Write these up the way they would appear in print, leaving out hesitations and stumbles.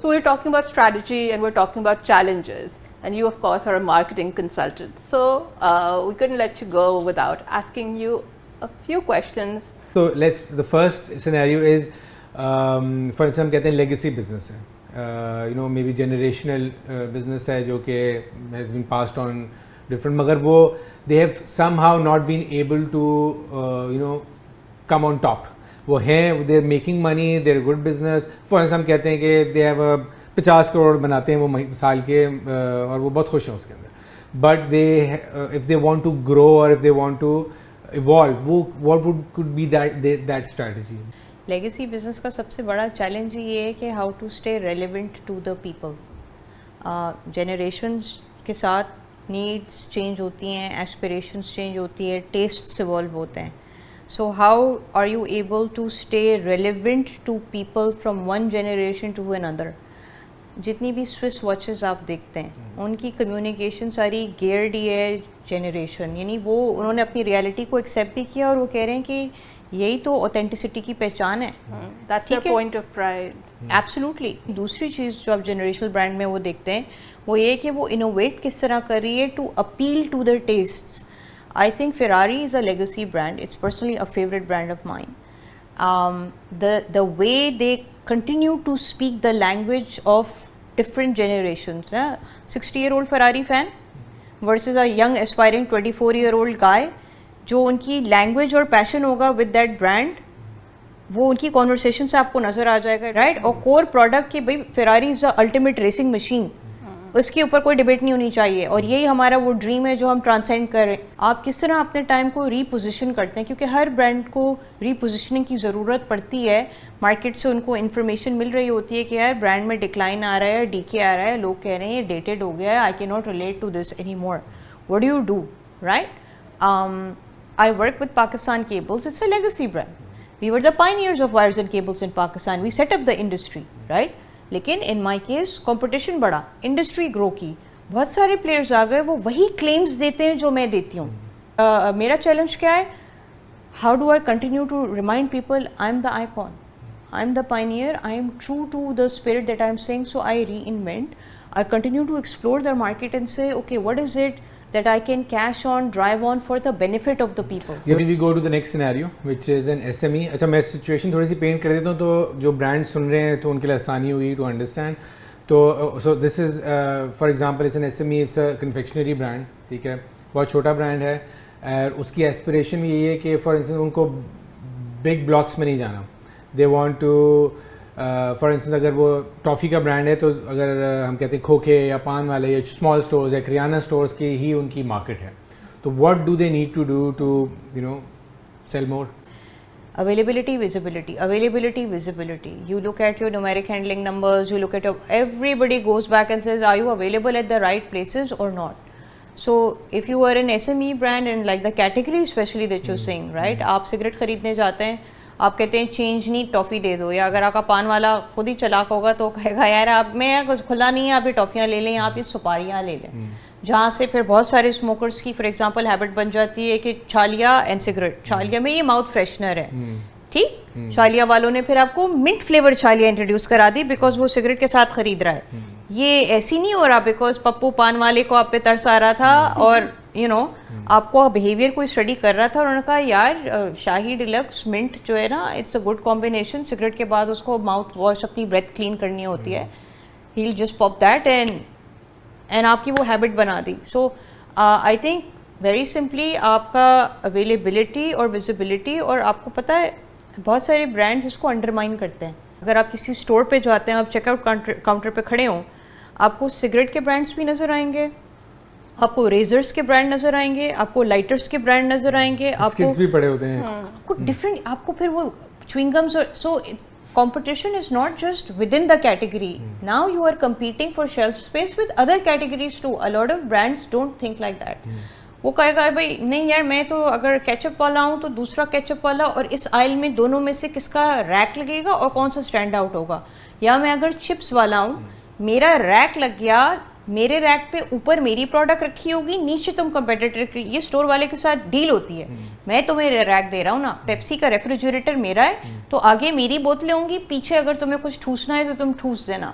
So we're talking about strategy and we're talking about challenges. And you, of course, are a marketing consultant. So we couldn't let you go without asking you a few questions. So the first scenario is, for example, kehte hain legacy business hai. Maybe generational business hai jo ke has been passed on different, magar wo they have somehow not been able to come on top. وہ ہیں, they're making money, they're good business. For example, ہم کہتے ہیں کہ they have 50 crore بناتے ہیں وہ سال کے, اور وہ بہت خوش ہیں اس کے اندر. But if they want to grow or if they want to evolve, what could be that strategy? Legacy business کا سب سے بڑا چیلنج یہ ہے کہ how to stay relevant to the people. Generations کے ساتھ نیڈس چینج ہوتی ہیں, ایسپریشنس چینج ہوتی ہے, ٹیسٹس ایوالو ہوتے ہیں. So how are you able to stay relevant to people from one generation to another? جتنی بھی سوئس واچز آپ دیکھتے ہیں ان کی کمیونیکیشن ساری گیئرڈ ہی ہے جنریشن, یعنی وہ انہوں نے اپنی ریالٹی کو ایکسیپٹ بھی کیا اور وہ کہہ رہے ہیں کہ یہی تو اوتھینٹسٹی کی پہچان ہے. That's their point of pride. Absolutely. دوسری چیز جو آپ جنریشنل برانڈ میں وہ دیکھتے ہیں وہ یہ کہ وہ انوویٹ کس طرح کر رہی ہے to appeal to their tastes. I think Ferrari is a legacy brand. It's personally a favorite brand of mine. The way they continue to speak the language of different generations. 60-year-old Ferrari fan versus a young aspiring 24-year-old guy, جو ان کی language اور پیشن ہوگا with that brand, وہ ان کی conversation سے آپ کو نظر آ جائے گا, رائٹ. اور کور پروڈکٹ کہ بھائی فیراری از اے الٹیمیٹ ریسنگ مشین, اس کے اوپر کوئی ڈبیٹ نہیں ہونی چاہیے, اور یہی ہمارا وہ ڈریم ہے جو ہم ٹرانسینڈ کر رہے ہیں. آپ کس طرح اپنے ٹائم کو ری پوزیشن کرتے ہیں, کیونکہ ہر برانڈ کو ری پوزیشننگ کی ضرورت پڑتی ہے. مارکیٹ سے ان کو انفارمیشن مل رہی ہوتی ہے کہ یار برانڈ میں ڈکلائن آ رہا ہے, ڈی کے آ رہا ہے, لوگ کہہ رہے ہیں یہ ڈیٹڈ ہو گیا ہے, آئی کی not relate to this anymore, what do you do, right. I work with Pakistan Cables. It's a legacy brand. We were the pioneers of wires and cables in Pakistan. We set up the industry, right? لیکن in my case competition بڑھا, industry grow کی, بہت سارے players آ گئے, وہ وہی claims دیتے ہیں جو میں دیتی ہوں. میرا challenge کیا ہے, how do I continue to remind people I'm the icon, I'm the pioneer, I am true to the spirit that I'm saying, so I reinvent. I continue to explore the market and say, okay, what is it that I can cash on, drive on for the benefit of the people. Yeah, we go to the next scenario, which is an SME. اچھا میں situation تھوڑی سی pant کر دیتا ہوں تو جو brand سن رہے ہیں تو ان کے لیے آسانی ہوئی ٹو انڈرسٹینڈ. تو so this is for example it's an SME, it's a confectionery brand, ٹھیک ہے, بہت چھوٹا برانڈ ہے, اور اس کی ایسپریشن بھی یہی ہے کہ فار انسٹنس ان کو بگ بلاکس میں نہیں جانا. They want to for instance اگر وہ ٹافی کا برانڈ ہے تو اگر ہم کہتے ہیں کھوکھے یا پان والے یا اسمال اسٹورز یا کریانہ اسٹورز کی ہی ان کی مارکیٹ ہے, تو what do they need to do to sell more? Availability, visibility, availability, visibility. You look at your numeric handling numbers, you look at everybody goes back and says, are you available at the right places or not? So if you are an SME brand and like the category especially that you're saying, right? آپ cigarette خریدنے جاتے ہیں, آپ کہتے ہیں change نہیں toffee دے دو, یا اگر آپ کا پان والا خود ہی چلاک ہوگا تو کہے گا یار آپ میں کھلا نہیں ہے, آپ یہ ٹافیاں لے لیں, آپ یہ سپاریاں لے لیں. جہاں سے پھر بہت سارے اسموکرس کی فار ایگزامپل ہیبٹ بن جاتی ہے کہ چھالیا اینڈ سگریٹ, چھالیا میں یہ ماؤتھ فریشنر ہے, ٹھیک, چھالیا والوں نے پھر آپ کو منٹ فلیور چھالیا انٹروڈیوس کرا دی بیکاز وہ سگریٹ کے ساتھ خرید رہا ہے. یہ ایسی نہیں ہو رہا بیکاز پپو پان والے کو آپ پہ ترس آ رہا تھا اور آپ کو بیہیویئر کو اسٹڈی کر رہا تھا, اور انہوں نے کہا یار شاہی ڈیلکس منٹ جو ہے نا it's a good combination, cigarette کے بعد اس کو ماؤتھ واش اپنی بریتھ کلین کرنی ہوتی ہے, he will just pop that and آپ کی وہ ہیبٹ بنا دی. So I think very simply آپ کا اویلیبلٹی اور ویزیبلٹی, اور آپ کو پتہ ہے بہت سارے برانڈز اس کو انڈرمائن کرتے ہیں. اگر آپ کسی اسٹور پہ جاتے ہیں, آپ چیک آؤٹ کاؤنٹر پہ کھڑے ہوں, آپ کو سگریٹ کے برانڈس بھی نظر آئیں گے, آپ کو ریزرس کے برانڈ نظر آئیں گے, آپ کو لائٹرس کے برانڈ نظر آئیں گے, آپ کو بھی پڑے ہوتے ہیں, آپ کو ڈفرینٹ, آپ کو پھر وہ چوئنگمس. سو competition is not just within the category. Now you are competing for shelf space with other categories too. A lot of brands don't think like that. وہ کہے گا بھائی نہیں یار میں تو اگر کیچپ والا ہوں تو دوسرا کیچپ والا, اور اس آئل میں دونوں میں سے کس کا ریک لگے گا اور کون سا اسٹینڈ آؤٹ ہوگا. یا میں اگر چپس والا ہوں, میرا ریک لگ گیا, میرے ریک پہ اوپر میری پروڈکٹ رکھی ہوگی, نیچے تم کمپیٹیٹر کی, یہ اسٹور والے کے ساتھ ڈیل ہوتی ہے. میں تمہیں ریک دے رہا ہوں نا, پیپسی کا ریفریجریٹر میرا ہے تو آگے میری بوتلیں ہوں گی, پیچھے اگر تمہیں کچھ ٹھوسنا ہے تو تم ٹھوس دینا.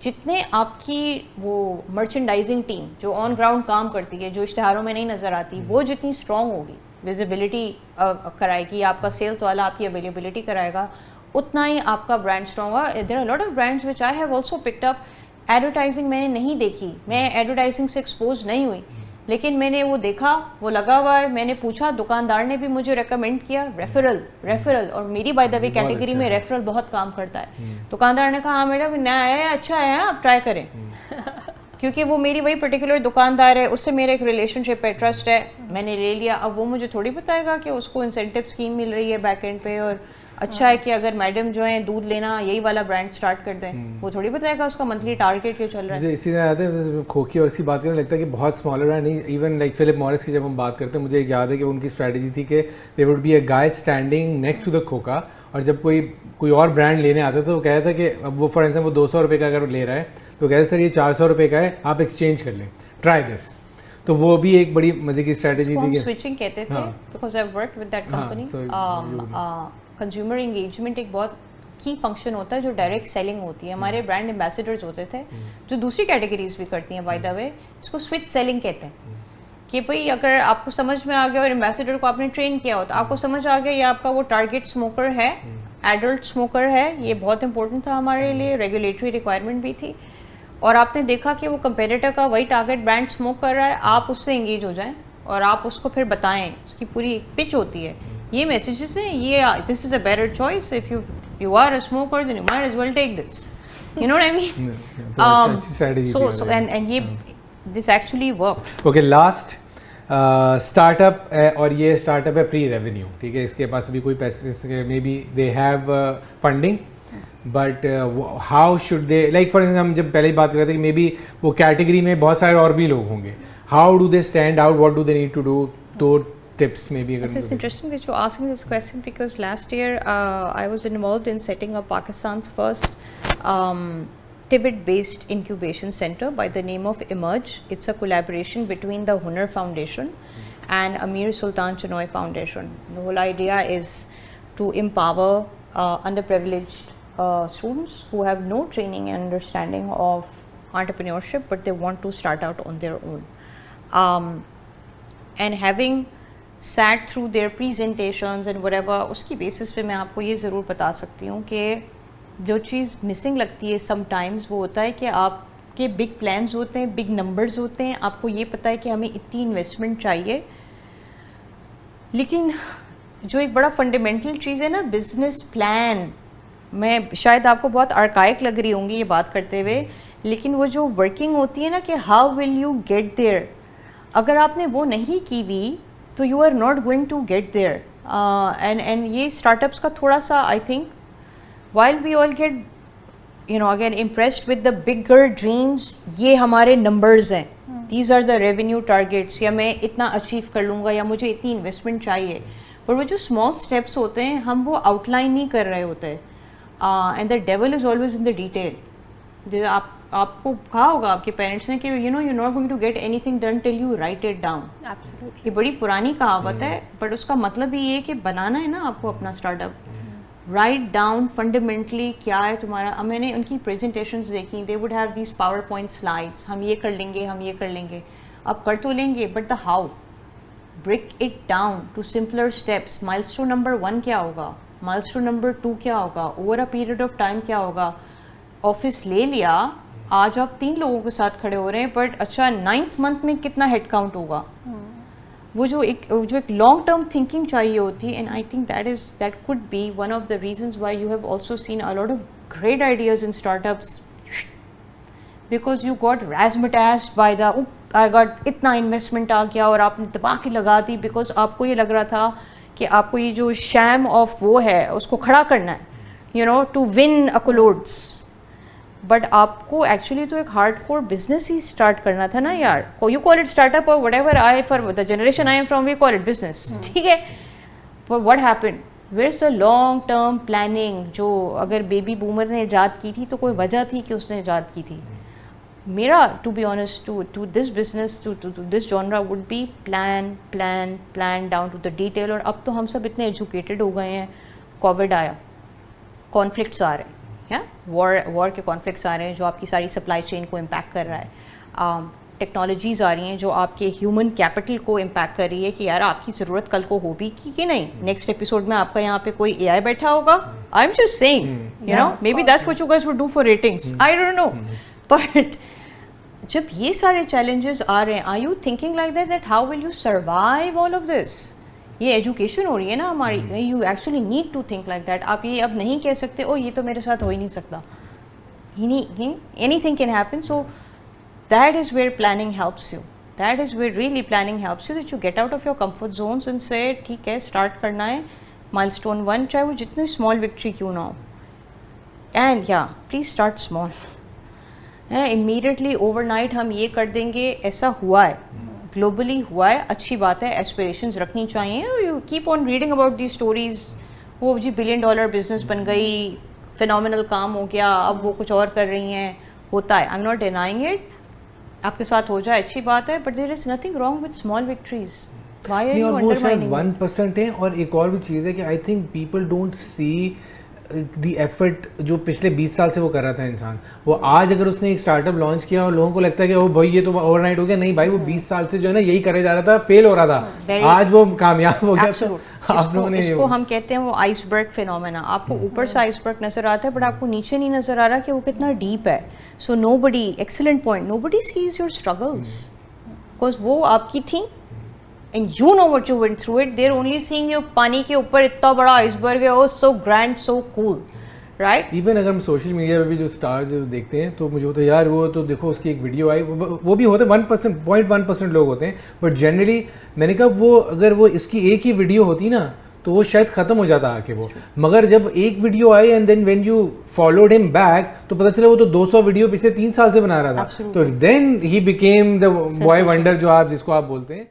جتنے آپ کی وہ مرچنڈائزنگ ٹیم جو آن گراؤنڈ کام کرتی ہے, جو اشتہاروں میں نہیں نظر آتی, وہ جتنی اسٹرانگ ہوگی, ویزیبلٹی کرائے گی, آپ کا سیلس والا آپ کی اویلیبلٹی کرائے گا, اتنا ہی آپ کا برانڈ اسٹرانگ ہوگا. There are lot of brands which I have also picked up. Advertising میں نے نہیں دیکھی, میں ایڈورٹائزنگ سے ایکسپوز نہیں ہوئی, لیکن میں نے وہ دیکھا, وہ لگا ہوا ہے, میں نے پوچھا, دکاندار نے بھی مجھے ریکمینڈ کیا, ریفرل, اور میری بائی دا وے کیٹیگری میں ریفرل بہت کام کرتا ہے. دکاندار نے کہا ہاں میڈم نیا آیا ہے, اچھا ہے, آپ ٹرائی کریں, کیونکہ وہ میری وہی پرٹیکولر دکاندار ہے, اس سے میرا ایک ریلیشن شپ ہے, ٹرسٹ ہے, میں نے لے لیا. اب وہ مجھے تھوڑی بتائے گا کہ اس کو انسینٹیو اسکیم مل رہی ہے بیک اینڈ پہ, اور اچھا ہے کہ اگر میڈم جو ہیں دودھ لینا یہی والا برانڈ اسٹارٹ کر دیں, وہ تھوڑی بتائے گا اس کا منتھلی ٹارگیٹ کیا چل رہا ہے. اسی طرح آتے ہیں کھوکھی اور اس کی بات کرنے لگتا ہے کہ بہت اسمالر برانڈ نہیں, ایون لائک فلپ مورس کی جب ہم بات کرتے ہیں, مجھے ایک یاد ہے کہ ان کی اسٹریٹجی تھی کہ they would be a guy standing next to the کھوکا, اور جب کوئی اور برانڈ لینے آتا تھا وہ کہتا تھا کہ اب وہ فار ایگزامپل وہ 200 روپے کا اگر لے رہا ہے تو کہتے سر یہ 400 روپے کا ہے, آپ ایکسچینج کر لیں, ٹرائی دس. تو وہ بھی ایک بڑی مزے کی اسٹریٹجی تھی. سوئچنگ کہتے تھے, because I worked with that company. Consumer engagement ایک بہت کی فنکشن ہوتا ہے جو ڈائریکٹ سیلنگ ہوتی ہے. ہمارے برانڈ ایمبیسڈرز ہوتے تھے جو دوسری کیٹیگریز بھی کرتی ہیں, بائی دا وے اس کو سوئچ سیلنگ کہتے ہیں, کہ بھائی اگر آپ کو سمجھ میں آ گیا اور ایمبیسڈر کو آپ نے ٹرین کیا ہو تو آپ کو سمجھ آ گیا یہ آپ کا وہ ٹارگیٹ اسموکر ہے, ایڈلٹ اسموکر ہے. یہ بہت امپورٹنٹ تھا ہمارے لیے, ریگولیٹری ریکوائرمنٹ بھی تھی, اور آپ نے دیکھا کہ وہ کمپیٹیٹر کا وہی ٹارگیٹ برانڈ اسموک کر رہا ہے, آپ اس سے انگیج ہو جائیں اور آپ اس کو پھر بتائیں. اس کی پوری پچ ہوتی ہے, یہ میسیجز ہیں, یہ this is a better choice, if you are a smoker then you might as well take this, you know what I mean. So and یہ this actually worked. Okay, last start up ہے, اور یہ start up ہے پری revenue, ٹھیک ہے, اس کے پاس ابھی کوئی پیسے, maybe they have funding, but how should they, like for example ہم جب پہلے ہی بات کر رہے تھے کہ مے بی وہ کیٹیگری میں بہت سارے اور بھی لوگ ہوں گے, how do they stand out, what do they need to do, دو tips maybe. It's interesting that you're asking this question because last year I was involved in setting up Pakistan's first Tibet-based incubation center by the name of Emerge. It's a collaboration between the Hunar Foundation and Amir Sultan Chinoy Foundation. The whole idea is to empower underprivileged students who have no training and understanding of entrepreneurship, but they want to start out on their own. And having sat through their presentations and whatever, اس کی basis پہ میں آپ کو یہ ضرور بتا سکتی ہوں کہ جو چیز مسنگ لگتی ہے سم ٹائمز وہ ہوتا ہے کہ آپ کے بگ پلانز ہوتے ہیں, بگ نمبرز ہوتے ہیں, آپ کو یہ پتہ ہے کہ ہمیں اتنی انویسٹمنٹ چاہیے, لیکن جو ایک بڑا فنڈامنٹل چیز ہے نا بزنس پلان, میں شاید آپ کو بہت آرکائک لگ رہی ہوں گی یہ بات کرتے ہوئے, لیکن وہ جو ورکنگ ہوتی ہے نا کہ how will you get there, اگر آپ نے وہ نہیں کی ہوئی تو you are not going to get there. And یہ اسٹارٹ اپس کا تھوڑا سا I think while we all get you know again impressed with the bigger dreams, یہ ہمارے نمبرز ہیں, these are the revenue targets, یا میں اتنا اچیو کر لوں گا یا مجھے اتنی انویسٹمنٹ چاہیے, پر وہ جو اسمال اسٹیپس ہوتے ہیں ہم وہ آؤٹ لائن نہیں کر رہے ہوتے. And the devil is always in the detail. آپ کو کہا ہوگا آپ کے پیرنٹس نے کہ you know you not going to get anything done till you write it down. یہ بڑی پرانی کہاوت ہے, بٹ اس کا مطلب یہ ہے کہ بنانا ہے نا آپ کو اپنا start up, write down fundamentally کیا ہے تمہارا. اب میں نے ان کی پریزنٹیشنز دیکھی, they would have these power point slides, ہم یہ کر لیں گے, ہم یہ کر لیں گے, آپ کر تو لیں گے, but the how, break it down to simpler steps. Milestone number 1 کیا ہوگا, مائل اسٹون نمبر 2 کیا ہوگا, over a period of time کیا ہوگا. آفس لے لیا, آج آپ 3 لوگوں کے ساتھ کھڑے ہو رہے ہیں, بٹ اچھا 9th منتھ میں کتنا ہیڈ کاؤنٹ ہوگا. وہ جو ایک لانگ ٹرم تھنکنگ چاہیے ہوتی ہے, and I think that could be one of the reasons why you have also seen a lot of great ideas in start ups, because you got ریزمٹاسڈ by the I got اتنا investment آ گیا اور آپ نے دبا کے لگا دی, بیکاز آپ کو یہ لگ رہا تھا کہ آپ کو یہ جو شیم آف وہ ہے اس کو کھڑا کرنا ہے, you know to win accolades. But آپ کو ایکچولی تو ایک ہارڈ کور بزنس ہی اسٹارٹ کرنا تھا نا یار. You call it start up اور whatever, I for the generation I am from we call it business, ٹھیک ہے. But what happened, where is a long term planning, جو اگر بیبی بومر نے ایجاد کی تھی تو کوئی وجہ تھی کہ اس نے ایجاد کی تھی. میرا to be honest to this business to this genre would be plan down to the detail. اور اب تو ہم سب اتنے ایجوکیٹڈ ہو گئے ہیں, کووڈ آیا, کانفلکٹس آ رہے ہیں, وار کے کانفلکٹس آ رہے ہیں جو آپ کی ساری سپلائی چین کو امپیکٹ کر رہا ہے, ٹیکنالوجیز آ رہی ہیں جو آپ کے ہیومن کیپٹل کو امپیکٹ کر رہی ہے کہ یار آپ کی ضرورت کل کو ہو بھی کہ نہیں. نیکسٹ ایپیسوڈ میں آپ کا یہاں پہ کوئی اے آئی بیٹھا ہوگا, I am just seeing you know maybe that's what you guys would do for ratings, I don't know. But جب یہ سارے چیلنجز آ رہے ہیں, are you thinking like that how will you survive all of this? یہ education ہو رہی ہے نا ہماری, you actually need to think like that. آپ یہ اب نہیں کہہ سکتے او یہ تو میرے ساتھ ہو ہی نہیں سکتا, any thing can happen. So that is where planning helps you, that is where really planning helps you, that you get out of your comfort zones and say ٹھیک ہے اسٹارٹ کرنا ہے milestone 1, چاہے وہ جتنی small victory کیوں نہ ہو. and yeah please start small. immediately overnight ہم یہ کر دیں گے, ایسا ہوا ہے گلوبلی ہوا ہے, اچھی بات ہے, ایسپریشنز رکھنی چاہیے. you keep on reading about these stories, وہ جی $1 billion بزنس بن گئی, فینومینل کام ہو گیا, اب وہ کچھ اور کر رہی ہیں, ہوتا ہے. I am not denying it, آپ کے ساتھ ہو جائے اچھی بات ہے, but there is nothing wrong with small victories. Why are you undermining 1% ہے. اور ایک اور بھی چیز ہے کہ I think people don't see the effort جو پچھلے 20 سال سے وہ کر رہا تھا انسان. وہ آج اگر اس نے ایک اسٹارٹ اپ لانچ کیا اور لوگوں کو لگتا ہے کہ وہ بھائی یہ تو اوور نائٹ ہو گیا, نہیں بھائی وہ 20 سال سے جو ہے نا یہی کرے جا رہا تھا, فیل ہو رہا تھا, آج وہ کامیاب ہو گیا. آپ لوگوں نے اس کو ہم کہتے ہیں وہ آئس برگ فینومینا. آپ کو اوپر سے آئس برگ نظر آتا ہے بٹ آپ کو نیچے نہیں نظر آ رہا کہ وہ کتنا ڈیپ ہے. So nobody, excellent point, nobody sees your struggles because وہ آپ کی تھیں and you know what you went through it. They're only seeing you پانی کے اوپر اتنا بڑا آئس برگ ہے, oh so grand, so cool, right? Even اگر ہم سوشل میڈیا پہ بھی جو اسٹارز دیکھتے ہیں تو مجھے ہوتا ہے یار وہ تو دیکھو اس کی ایک ویڈیو آئی, وہ بھی ہوتے 1% لوگ ہوتے ہیں, بٹ جنرلی میں نے کہا وہ اگر وہ اس کی ایک ہی ویڈیو ہوتی نا تو وہ شاید ختم ہو جاتا آ کے وہ, مگر جب ایک video I and then when you followed ہم بیک تو پتہ چلا وہ تو 200 ویڈیو پچھلے 3 سال سے بنا رہا تھا, تو then he became the boy wonder جو آپ جس کو آپ بولتے ہیں.